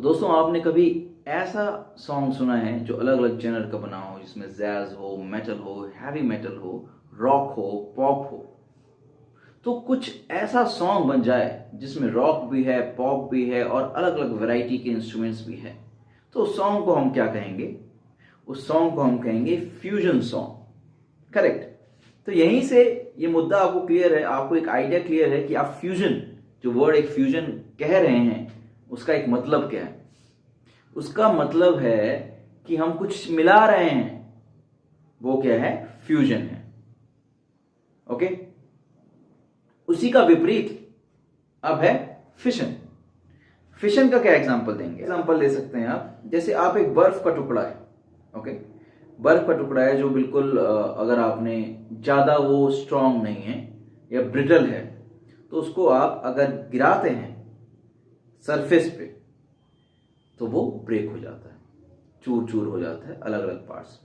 तो दोस्तों आपने कभी ऐसा सॉन्ग सुना है जो अलग अलग जेनर का बना हो, जिसमें जैज हो, मेटल हो, हैवी मेटल हो, रॉक हो, पॉप हो। तो कुछ ऐसा सॉन्ग बन जाए जिसमें रॉक भी है, पॉप भी है और अलग अलग वैरायटी के इंस्ट्रूमेंट्स भी है। तो उस सॉन्ग को हम क्या कहेंगे? उस सॉन्ग को हम कहेंगे फ्यूजन सॉन्ग। करेक्ट। तो यहीं से ये मुद्दा आपको क्लियर है, आपको एक आइडिया क्लियर है कि आप फ्यूजन, जो वर्ड एक फ्यूजन कह रहे हैं, उसका एक मतलब क्या है। उसका मतलब है कि हम कुछ मिला रहे हैं, वो क्या है? फ्यूजन है। ओके। उसी का विपरीत अब है फिशन। फिशन का क्या एग्जांपल देंगे? एग्जांपल ले सकते हैं आप, जैसे आप एक बर्फ का टुकड़ा है। ओके। बर्फ का टुकड़ा है जो बिल्कुल अगर आपने ज्यादा वो स्ट्रांग नहीं है या ब्रिटल है, तो उसको आप अगर गिराते हैं सरफेस पे तो वो ब्रेक हो जाता है, चूर चूर हो जाता है अलग अलग पार्ट्स में।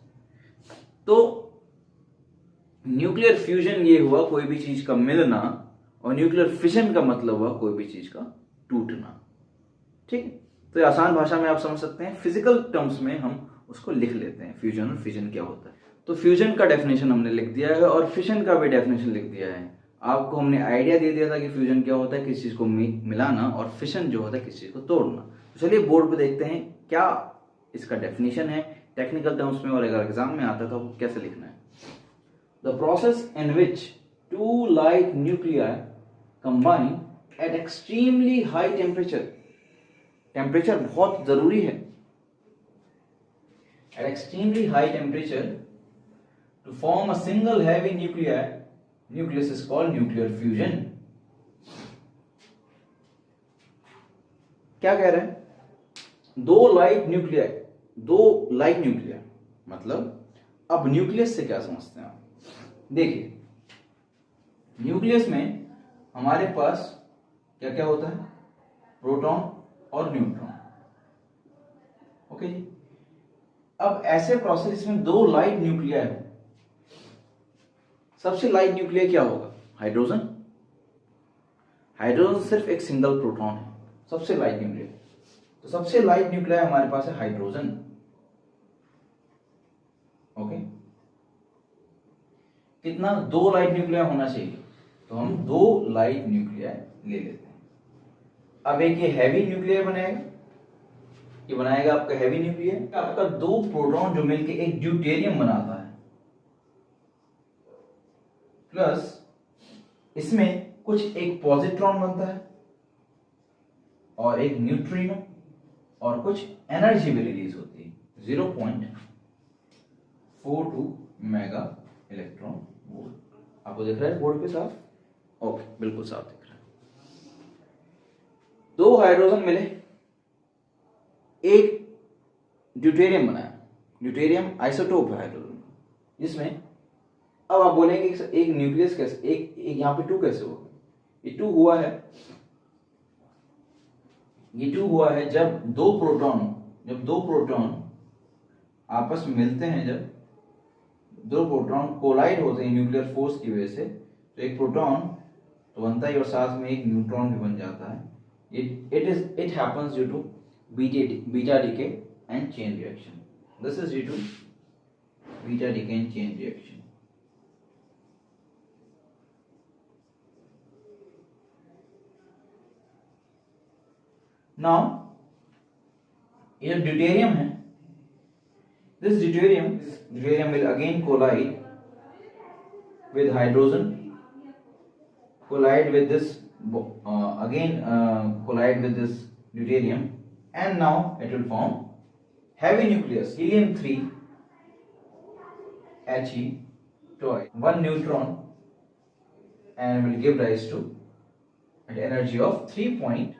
तो न्यूक्लियर फ्यूजन ये हुआ कोई भी चीज का मिलना, और न्यूक्लियर फिशन का मतलब हुआ कोई भी चीज का टूटना। ठीक है। तो ये आसान भाषा में आप समझ सकते हैं, फिजिकल टर्म्स में हम उसको लिख लेते हैं फ्यूजन और फिजन क्या होता है। तो फ्यूजन का डेफिनेशन हमने लिख दिया है और फिशन का भी डेफिनेशन लिख दिया है। आपको हमने आइडिया दे दिया था कि फ्यूजन क्या होता है, किसी चीज को मिलाना, और फिशन जो होता है किसी चीज को तोड़ना। तो चलिए बोर्ड पे देखते हैं क्या इसका डेफिनेशन है टेक्निकल टर्म्स में, और अगर एग्जाम में आता था वो कैसे लिखना है। The process in which two light nuclei combine at extremely high temperature. Temperature बहुत जरूरी है। At extremely high temperature to form a single heavy nucleus is called nuclear fusion. क्या कह रहे हैं? दो लाइट न्यूक्लिया मतलब, अब न्यूक्लियस से क्या समझते हैं आप? देखिए, न्यूक्लियस में हमारे पास क्या क्या होता है? प्रोटॉन और न्यूट्रॉन। ओके जी। अब ऐसे प्रोसेस में दो लाइट न्यूक्लिया है। सबसे लाइट न्यूक्लिया क्या होगा? हाइड्रोजन। हाइड्रोजन सिर्फ एक सिंगल प्रोटॉन है, सबसे लाइट न्यूक्लिया। तो सबसे लाइट न्यूक्लिया हमारे पास है हाइड्रोजन। ओके। कितना? दो लाइट न्यूक्लिया होना चाहिए, तो हम दो लाइट न्यूक्लिया ले लेते हैं। अब एक ये हैवी न्यूक्लियर बनेगा, ये बनाएगा आपका हैवी न्यूक्लियर। आपका दो प्रोटॉन जो मिलके एक ड्यूटेरियम बनाता है, प्लस इसमें कुछ एक पॉजिट्रॉन बनता है और एक न्यूट्रिनो, और कुछ एनर्जी भी रिलीज होती है 0.42 मेगा इलेक्ट्रॉन वोल्ट। आपको दिख रहा है बोर्ड पे साफ? ओके, बिल्कुल साफ दिख रहा है। दो हाइड्रोजन मिले, एक ड्यूटेरियम बनाया। ड्यूटेरियम आइसोटोप है हाइड्रोजन, जिसमें अब आप बोलेंगे कि एक न्यूक्लियस कैसे, एक यहां पे टू कैसे होगा? ये टू हुआ है, ये टू हुआ है जब दो प्रोटॉन आपस में मिलते हैं, जब दो प्रोटॉन कोलाइड होते हैं न्यूक्लियर फोर्स की वजह से, तो एक प्रोटॉन तो बनता है और साथ में एक न्यूट्रॉन भी बन जाता है। It happens due to beta decay and chain reaction. This is due to beta decay and chain reaction. Now ये ड्यूटेरियम है, this deuterium will again collide with hydrogen, collide with this collide with this deuterium, and now it will form heavy nucleus helium 3 He twice, one neutron, and will give rise to an energy of 3 point.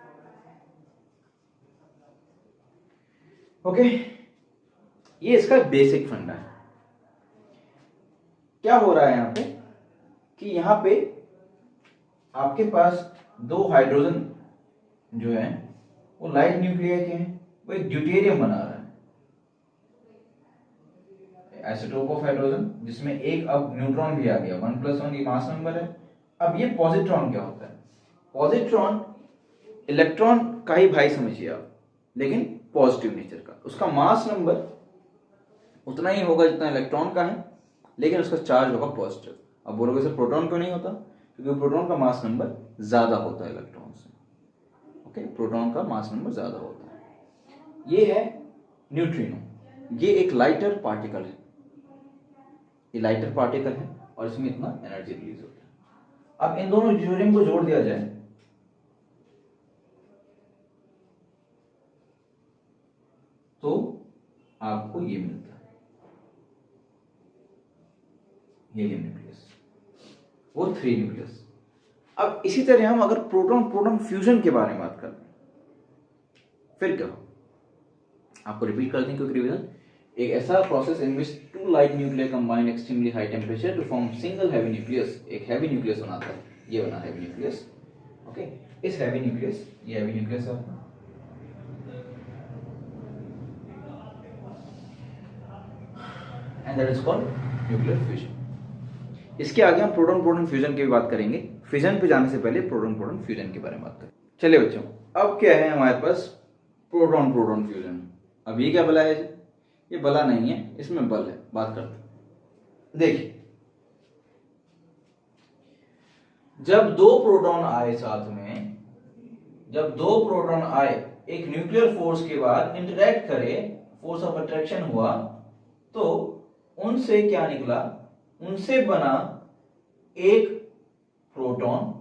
Okay, ये इसका basic फंडा है। क्या हो रहा है यहां पे कि यहां पे आपके पास दो हाइड्रोजन जो है वो लाइट न्यूक्लियर के हैं, वो एक ड्यूटेरियम बना रहा है, आइसोटोप ऑफ हाइड्रोजन, जिसमें एक अब न्यूट्रॉन भी आ गया, 1+1 की मास नंबर है। अब ये पॉजिट्रॉन क्या होता है? पॉजिट्रॉन इलेक्ट्रॉन का ही भाई समझिए आप, लेकिन पॉजिटिव नेचर का। उसका मास नंबर उतना ही होगा जितना इलेक्ट्रॉन का है, लेकिन उसका चार्ज होगा पॉजिटिव। अब बोलोगे सर प्रोटॉन क्यों नहीं होता? क्योंकि प्रोटॉन का मास नंबर ज्यादा होता है इलेक्ट्रॉन से। ओके, प्रोटॉन का मास नंबर ज्यादा होता है। ये है न्यूट्रिनो, ये एक लाइटर पार्टिकल है, ये लाइटर पार्टिकल है और इसमें इतना एनर्जी रिलीज होता है। अब इन दोनों ड्यूटेरियम को जोड़ दिया जाए तो आपको ये मिलता है हीलियम न्यूक्लियस, वो 3 न्यूक्लियस। अब इसी तरह हम अगर प्रोटॉन प्रोटॉन फ्यूजन के बारे में बात करते हैं, फिर क्या हो? आपको रिपीट कर दें क्विक रिवीजन। एक ऐसा process in which 2 light nuclear combine extremely high temperature to form single heavy nucleus. एक हैवी न्यूक्लियस बनाता है, ये बना हैवी न्यूक्लियस। ओके, इस हैवी न्यूक्लियस, ये हैवी न्यूक्लियस है अपना, and that is called nuclear fusion. इसके आगे हम प्रोटॉन प्रोटॉन फ्यूजन की भी बात करेंगे। फिजन पे जाने से पहले प्रोटॉन प्रोटॉन फ्यूजन के बारे में बात करें। चलिए बच्चों, अब क्या है हमारे पास? Proton proton fusion. अब ये क्या बला है? ये बला नहीं है, इसमें बल है। बात करते हैं। देखिए, जब 2 प्रोटॉन आए साथ में, जब 2 प्रोटॉन आए एक न्यूक्लियर फोर्स के बाद इंटरेक्ट करे, फोर्स ऑफ अट्रैक्शन हुआ, तो उनसे क्या निकला? उनसे बना एक प्रोटॉन,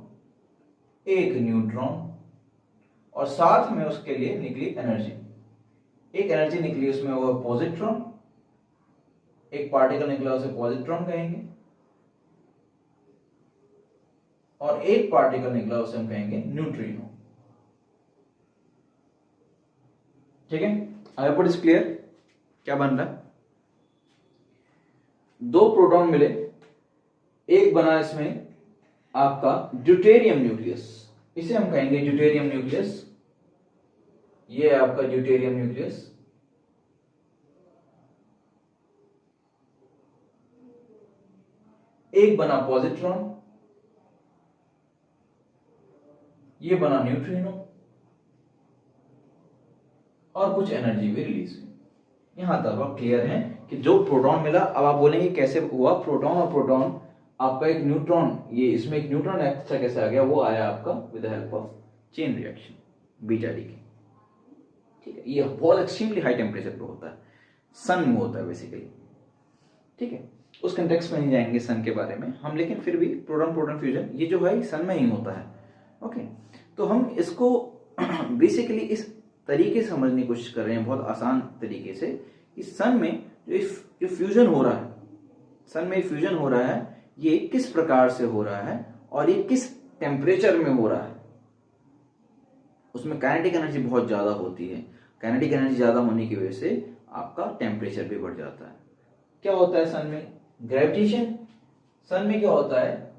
एक न्यूट्रॉन, और साथ में उसके लिए निकली एनर्जी। एक एनर्जी निकली, उसमें वो पॉजिट्रॉन, एक पार्टिकल निकला, उसे पॉजिट्रॉन कहेंगे, और एक पार्टिकल निकला, उसे हम कहेंगे न्यूट्रिनो। ठीक है, I hope it is clear. क्या बन रहा है? 2 प्रोटॉन मिले, एक बना इसमें आपका ड्यूटेरियम न्यूक्लियस, इसे हम कहेंगे ड्यूटेरियम न्यूक्लियस। ये है आपका ड्यूटेरियम न्यूक्लियस। एक बना पॉजिट्रॉन, ये बना न्यूट्रिनो, और कुछ एनर्जी भी रिलीज हुई। यहां तक आप क्लियर है कि जो प्रोटॉन मिला। अब आप बोलेंगे कैसे हुआ? प्रोटॉन और प्रोटॉन, आपका एक न्यूट्रॉन, ये इसमें एक न्यूट्रॉन एक्स्ट्रा कैसे आ गया? वो आया आपका with the help of chain reaction, beta D की। ठीक है, ये बहुत एक्सट्रीमली हाई टेम्परेचर पे होता है, सन में होता है बेसिकली। ठीक है, उस कंटेक्स्ट में नहीं जाएंगे सन के बारे में हम, लेकिन फिर भी प्रोटॉन प्रोटॉन फ्यूजन ये जो है सन में ही होता है। ओके, तो हम इसको बेसिकली इस तरीके से समझने की कोशिश कर रहे हैं, बहुत आसान तरीके से। इस सन में जो फ्यूजन हो रहा है, सन में फ्यूजन हो रहा है, ये किस प्रकार से हो रहा है और ये किस टेम्परेचर में हो रहा है। उसमें काइनेटिक एनर्जी बहुत ज्यादा होती है। काइनेटिक एनर्जी ज्यादा होने की वजह से आपका टेम्परेचर भी बढ़ जाता है। क्या होता है सन में? ग्रेविटेशन। सन में क्या होता है?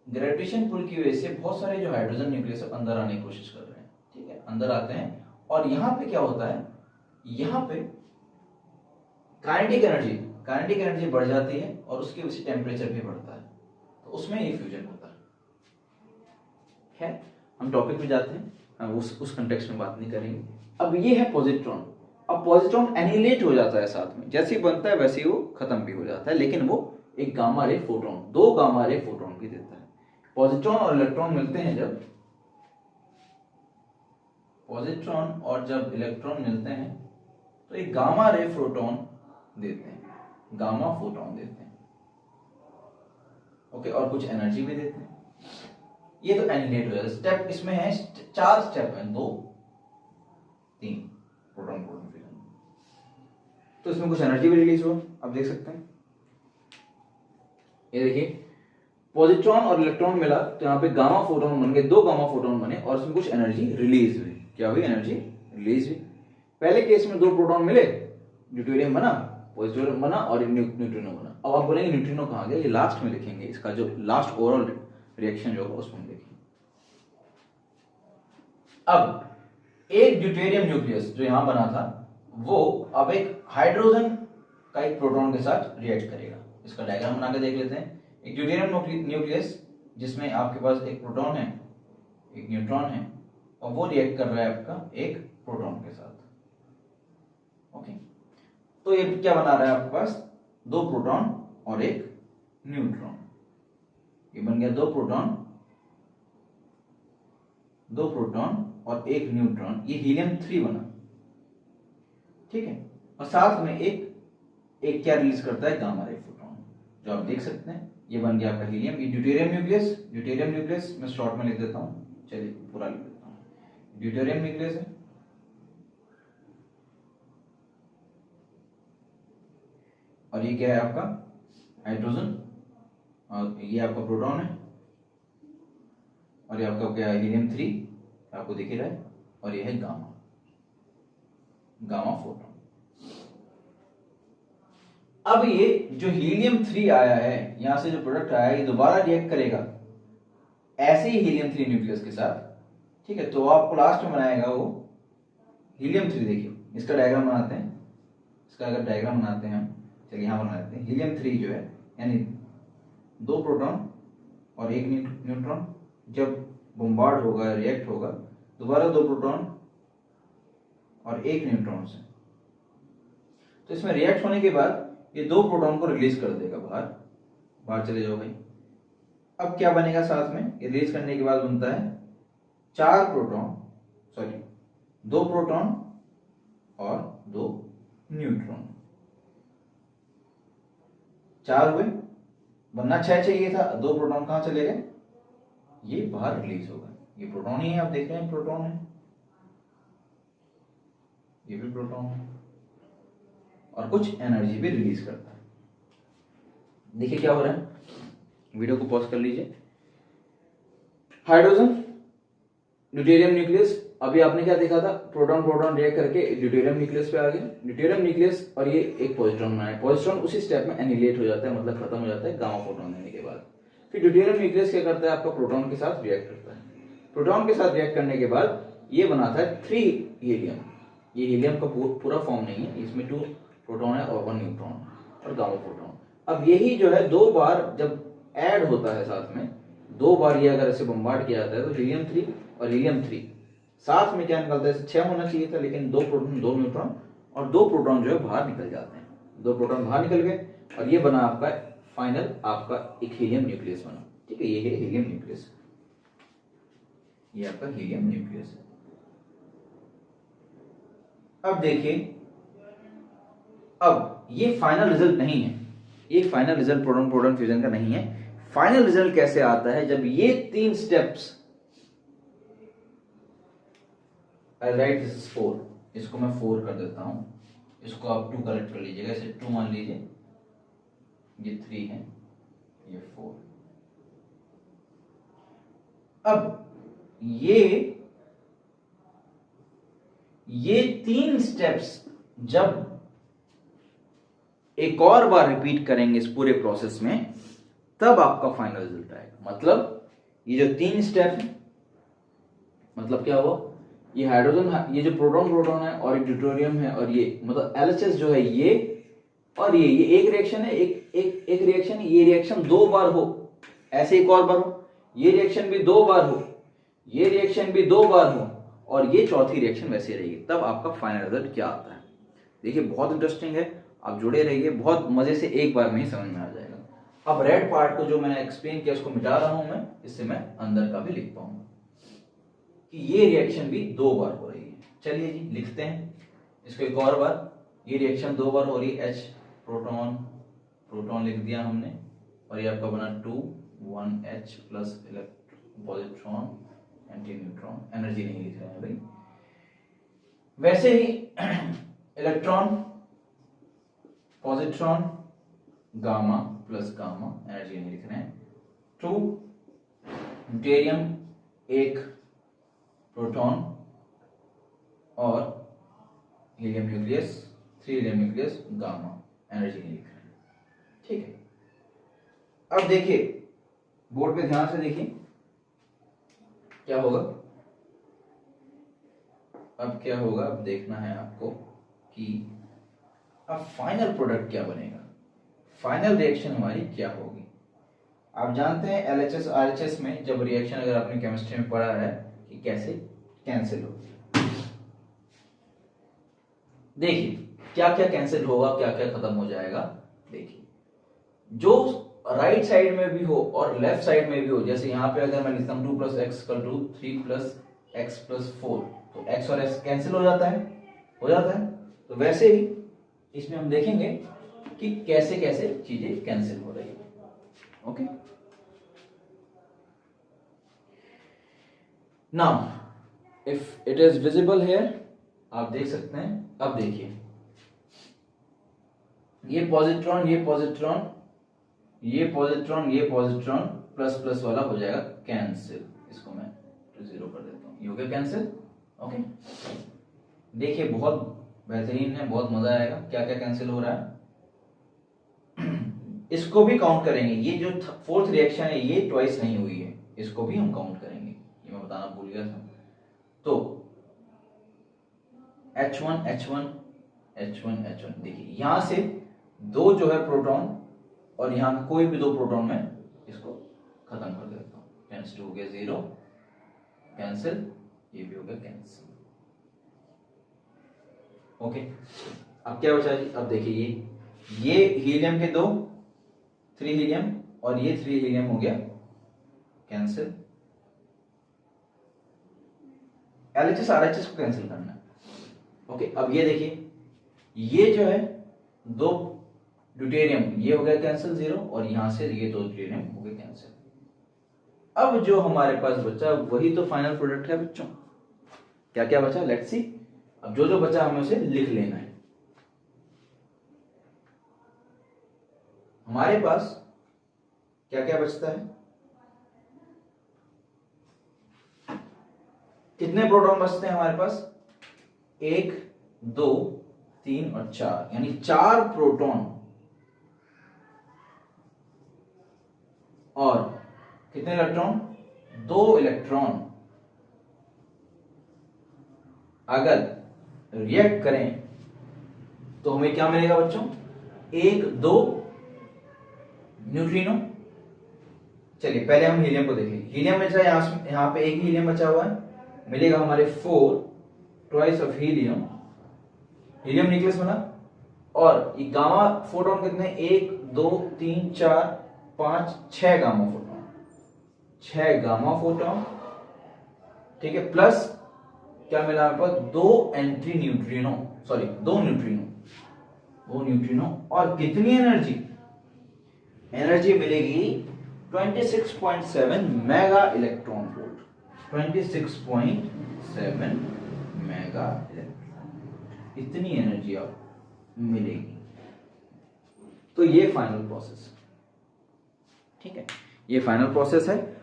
ग्रेविटेशन पुल की वजह से बहुत सारे जो हाइड्रोजन न्यूक्लियस अंदर आने की कोशिश कर रहे हैं। ठीक है, अंदर आते हैं, और यहां पे क्या होता है? यहां पे काइनेटिक एनर्जी बढ़ जाती है, और उसकी वजह से टेम्परेचर भी बढ़ता है, तो उसमें ये फ्यूजन होता है। हम टॉपिक पे जाते हैं, हम उस कंटेक्स्ट में बात नहीं करेंगे। अब ये है पॉजिट्रॉन। अब पॉजिट्रॉन एनिहिलेट हो जाता है साथ में, जैसे ही बनता है वैसे ही वो खत्म भी हो जाता है, लेकिन वो एक gamma ray photon, 2 gamma ray photon भी देता है। पॉजिट्रॉन और इलेक्ट्रॉन मिलते हैं, जब पॉजिट्रॉन और जब इलेक्ट्रॉन मिलते हैं तो एक गामा रे फोटोन देते हैं, गामा फोटोन देते हैं। ओके, और कुछ एनर्जी भी देते हैं। ये तो एनिहिलेट हो जाता है। स्टेप इसमें है 4 स्टेप है, 2 3 प्रोटॉन प्रोटॉन फ्यूजन। तो इसमें कुछ एनर्जी भी रिलीज हुआ, आप देख सकते हैं। ये देखिए, पॉजिट्रॉन और इलेक्ट्रॉन मिला तो यहाँ पे गामा फोटोन बन गए, 2 गामा फोटोन बने, और इसमें कुछ एनर्जी रिलीज हुई। क्या हुई? एनर्जी रिलीज हुई। पहले केस में 2 प्रोटॉन मिले, ड्यूटेरियम बना, पॉजिट्रॉन बना, और न्यूट्रिनो बना। अब आप बोलेंगे न्यूट्रिनो कहाँ गया? ये लास्ट में लिखेंगे, इसका जो लास्ट ओवरऑल रिएक्शन जो होगा उसमें देखेंगे। अब एक ड्यूटेरियम न्यूक्लियस जो यहां बना था, वो अब एक हाइड्रोजन का एक प्रोटॉन के साथ रिएक्ट करेगा। इसका डायग्राम बना के देख लेते हैं। एक ड्यूटेरियम न्यूक्लियस जिसमें आपके पास एक प्रोटॉन है, एक न्यूट्रॉन है, और वो रिएक्ट कर रहा है आपका एक प्रोटॉन के साथ। तो ये क्या बना रहा है आपके पास, 2 प्रोटॉन और 1 न्यूट्रॉन। ये बन गया 2 प्रोटॉन और 1 न्यूट्रॉन, ये हीलियम 3 बना, ठीक है। और साथ में एक क्या रिलीज करता है, गामा रे फोटोन, जो आप देख सकते हैं। ये बन गया आपका हीलियम। ये ड्यूटेरियम न्यूक्लियस मैं शॉर्ट में लिख देता हूँ, चलिए पूरा लिख देता हूँ। ड्यूटेरियम न्यूक्लियस है, और ये क्या है आपका हाइड्रोजन, और ये आपका प्रोटॉन है, और ये आपका क्या है हीलियम 3 आपको दिख रहा है, और ये है गामा फोटोन। अब ये जो हीलियम 3 आया है, यहां से जो प्रोडक्ट आया है, ये दोबारा रिएक्ट करेगा ऐसे ही हीलियम 3 न्यूक्लियस के साथ, ठीक है। तो आपको लास्ट में बनाएगा वो हीलियम 3। देखिए इसका डायग्राम बनाते हैं, इसका अगर डायग्राम बनाते हैं हम, चलिए यहां बना लेते हैं। हीलियम 3 जो है यानी 2 प्रोटॉन और 1 न्यूट्रॉन, जब बम्बार्ड होगा, रिएक्ट होगा, दोबारा 2 प्रोटॉन और 1 न्यूट्रॉन से, तो इसमें रिएक्ट होने के बाद ये 2 प्रोटॉन को रिलीज कर देगा बाहर चले जाओ भाई। अब क्या बनेगा साथ में, ये रिलीज करने के बाद बनता है 2 प्रोटॉन और 2 न्यूट्रॉन। 4 हुए, बनना 6 चाहिए था, 2 प्रोटॉन कहां चले गए, ये बाहर रिलीज होगा। ये प्रोटॉन ही है, आप देख रहे हैं प्रोटॉन है, ये भी प्रोटॉन है, और कुछ एनर्जी भी रिलीज करता है। देखिए क्या हो रहा है, वीडियो को पॉज कर लीजिए। हाइड्रोजन, ड्यूटेरियम न्यूक्लियस, अभी आपने क्या देखा था, प्रोटॉन रिएक्ट करके ड्यूटेरियम न्यूक्लियस पे आ गए, ड्यूटेरियम न्यूक्लियस, और ये एक पॉजिट्रॉन बनाया। पॉजिट्रॉन उसी स्टेप में एनिहिलेट हो जाता है, मतलब खत्म हो जाता है गामा फोटॉन देने के बाद। फिर ड्यूटेरियम न्यूक्लियस क्या करता है, आपका प्रोटॉन के साथ रिएक्ट करता है। प्रोटॉन के साथ रिएक्ट करने के बाद ये बनाता है 3 हीलियम। ये हीलियम का पूरा फॉर्म नहीं है, इसमें 2 प्रोटॉन है और 1 न्यूट्रॉन और गामा फोटॉन। अब यही जो है 2 बार जब ऐड होता है साथ में, 2 बार ये अगर ऐसे बम्बार्ड किया जाता है, तो हीलियम 3 और हीलियम 3 साथ में क्या निकलता है, 6 होना चाहिए था, लेकिन 2 प्रोटॉन 2 न्यूट्रॉन और 2 प्रोटॉन जो है बाहर निकल जाते हैं। 2 प्रोटॉन बाहर निकल गए, और ये बना आपका फाइनल आपका एक हीलियम न्यूक्लियस बना, ठीक है। ये है हीलियम न्यूक्लियस, ये आपका हीलियम न्यूक्लियस है। अब देखिए, अब ये फाइनल रिजल्ट नहीं है, ये final result proton proton fusion का नहीं है। फाइनल रिजल्ट कैसे आता है, जब ये 3 steps, I right this is 4, इसको मैं 4 कर देता हूं, इसको आप 2 कलेक्ट कर लीजिएगा, इसे 2 मान लीजिए, ये 3 है, ये 4। अब ये 3 स्टेप्स जब एक और बार रिपीट करेंगे इस पूरे प्रोसेस में, तब आपका फाइनल रिजल्ट आएगा। मतलब ये जो 3 स्टेप है, मतलब क्या हुआ, ये हाइड्रोजन, ये जो प्रोटॉन है और एक ड्यूटेरियम है, और ये मतलब एलएचएस जो है ये, और ये एक रिएक्शन है, एक रिएक्शन, ये रिएक्शन 2 बार हो, ऐसे एक और बार हो, ये रिएक्शन भी 2 बार हो, ये रिएक्शन भी 2 बार हो, और ये चौथी रिएक्शन वैसे रहेगी, तब आपका फाइनल रिजल्ट क्या आता है। देखिए बहुत इंटरेस्टिंग है, आप जुड़े रहिए, बहुत मजे से एक बार में ही समझ में आ जाएगा। अब रेड पार्ट को जो मैंने एक्सप्लेन किया उसको मिटा रहा हूं मैं, इससे मैं अंदर का भी लिख पाऊंगा कि ये रिएक्शन भी 2 बार हो रही है। चलिए जी लिखते हैं इसको एक और बार। ये रिएक्शन 2 बार हो रही है, H प्रोटॉन लिख दिया हमने, और ये आपका बना 2 1H plus positron anti neutron, energy नहीं लिख रहे हैं भाई। वैसे ही electron positron gamma plus gamma, energy नहीं लिख रहे हैं। 2 ड्यूटेरियम 1 प्रोटॉन और helium nucleus 3 helium nucleus gamma, energy नहीं लिख रहे हैं, ठीक है। अब देखिए बोर्ड पे ध्यान से देखिए क्या होगा। अब क्या होगा, अब देखना है आपको कि अब फाइनल प्रोडक्ट क्या बनेगा, फाइनल रिएक्शन हमारी क्या होगी। आप जानते हैं एलएचएस आरएचएस में जब रिएक्शन अगर आपने केमिस्ट्री में पढ़ा है कि कैसे कैंसिल होती है। देखिए क्या क्या कैंसिल होगा, क्या क्या खत्म हो जाएगा। देखिए, जो राइट साइड में भी हो और लेफ्ट साइड में भी हो, जैसे यहाँ पे अगर मैं लिखता हूँ 2 + x = 3 + x + 4, तो x और x कैंसिल हो जाता है, तो वैसे ही इसमें हम देखेंगे कि कैसे कैसे चीजें कैंसिल हो रही है। Okay, now if it is visible here, आप देख सकते हैं। अब देखिए, ये पॉजिट्रॉन, ये पॉजिट्रॉन, ये पॉजिट्रॉन, ये पॉजिट्रॉन प्लस प्लस वाला हो जाएगा कैंसिल। इसको मैं 0 कर देता हूँ, ये हो गया कैंसिल। ओके, देखिए बहुत बेहतरीन है, बहुत मजा आएगा। क्या क्या कैंसिल हो रहा है इसको भी काउंट करेंगे। ये जो फोर्थ रिएक्शन है ये ट्वाइस नहीं हुई है, इसको भी हम काउंट करेंगे, ये मैं बताना भूल गया था। तो H1 H1 H1 H1, देखिए यहां से दो जो है प्रोटॉन और यहां कोई भी दो प्रोटॉन में इसको खत्म कर देता हूं। टेंस टू हो गया 0, कैंसिल, ये भी हो गया कैंसिल। ओके, अब क्या बचा जी, अब देखिए ये हीलियम के 3 हीलियम और ये 3 हीलियम हो गया कैंसिल। LHS RHS को कैंसिल करना है। ओके, अब ये देखिए, ये जो है 2 ड्यूटेरियम, ये हो गया कैंसिल 0, और यहां से ये 2 ड्यूटेरियम हो गए कैंसिल। अब जो हमारे पास बचा वही तो फाइनल प्रोडक्ट है बच्चों। क्या क्या बचा, लेट्स सी। अब जो जो बचा हमें उसे लिख लेना है। हमारे पास क्या क्या बचता है, कितने प्रोटॉन बचते हैं हमारे पास, 1 2 3 और 4, यानी 4 प्रोटॉन और कितने इलेक्ट्रॉन, 2 इलेक्ट्रॉन अगर रिएक्ट करें तो हमें क्या मिलेगा बच्चों, 1 2 न्यूट्रिनो। चलिए पहले हम हीलियम को देखें। हीलियम में यहां पे एक हीलियम बचा हुआ है, मिलेगा हमारे 4 twice of helium, helium nucleus बना। और ये गामा फोटोन कितने, 1 2 3 4 5 6 गामा फोटोन, 6 गामा फोटोन, ठीक है। प्लस क्या मिला हमारे पास, 2 एंटी न्यूट्रिनो, सॉरी 2 न्यूट्रिनो। और कितनी एनर्जी मिलेगी, 26.7 mega electron volt, 26.7 mega electron, इतनी एनर्जी आप मिलेगी। तो ये फाइनल प्रोसेस, ठीक है, ये फाइनल प्रोसेस है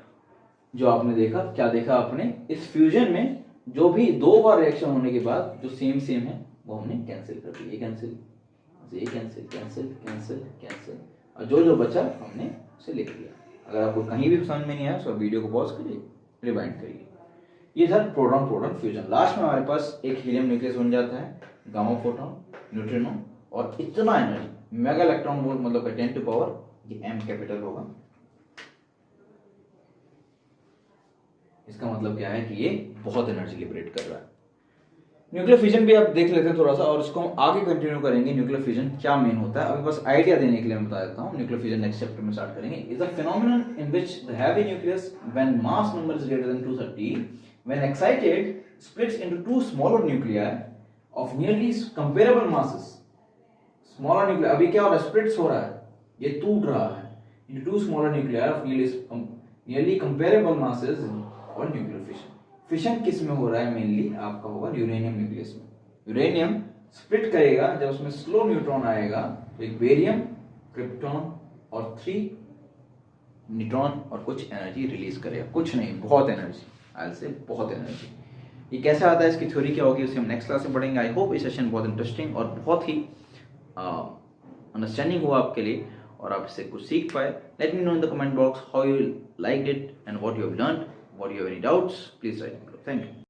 जो आपने देखा। क्या देखा आपने, इस फ्यूजन में जो भी 2 बार रिएक्शन होने के बाद जो सेम है वो हमने कैंसिल कर दिया, ये कैंसिल, ये कैंसिल, कैंसिल कैंसिल कैंसिल, और जो जो बचा हमने उसे लिख दिया। अगर आपको कहीं भी समझ में नहीं आया तो वीडियो को पॉज करिए, रिवाइंड करिए। ये था प्रोटॉन फ्यूजन। लास्ट में हमारे पास एक हीलियम न्यूक्लियस बन जाता है, गामा फोटोन, न्यूट्रिनो, और इतना एनर्जी, मेगा इलेक्ट्रॉन वोल्ट मतलब 10 टू पावर, ये M कैपिटल होगा। इसका मतलब क्या है कि ये बहुत एनर्जी लिबरेट कर रहा है। न्यूक्लियर फिजन भी आप देख लेते हैं थोड़ा सा, और इसको हम आगे कंटिन्यू करेंगे। न्यूक्लियर फिजन क्या मेन होता है, अभी बस आइडिया देने के लिए मैं बता देता हूं। न्यूक्लियर फिजन नेक्स्ट चैप्टर में स्टार्ट करेंगे। Is a phenomenon in which the heavy nucleus when mass number is greater than 230 when excited splits into 2 smaller nuclei of nearly comparable masses. Smaller nuclei, अभी क्या हो रहा है, splits हो रहा है, ये टूट रहा है into 2 smaller nuclei of nearly comparable masses और न्यूक्लियर फिशन। फिशन किस में हो रहा है, मेनली आपका होगा यूरेनियम न्यूक्लियस में। यूरेनियम स्प्लिट करेगा, जब उसमें स्लो न्यूट्रॉन आएगा तो एक बेरियम, क्रिप्टॉन और 3 न्यूट्रॉन और कुछ एनर्जी रिलीज करेगा, कुछ नहीं बहुत एनर्जी, आई से बहुत एनर्जी। ये कैसे आता है, इसकी थ्योरी क्या होगी, उसे हम नेक्स्ट क्लास में पढ़ेंगे। आई होप ये सेशन बहुत इंटरेस्टिंग और बहुत ही अंडरस्टैंडिंग हुआ आपके लिए और आप इससे कुछ सीख पाए। Let me know in the comment box how you like it and what you have learned, what you have any doubts, please right. Thank you.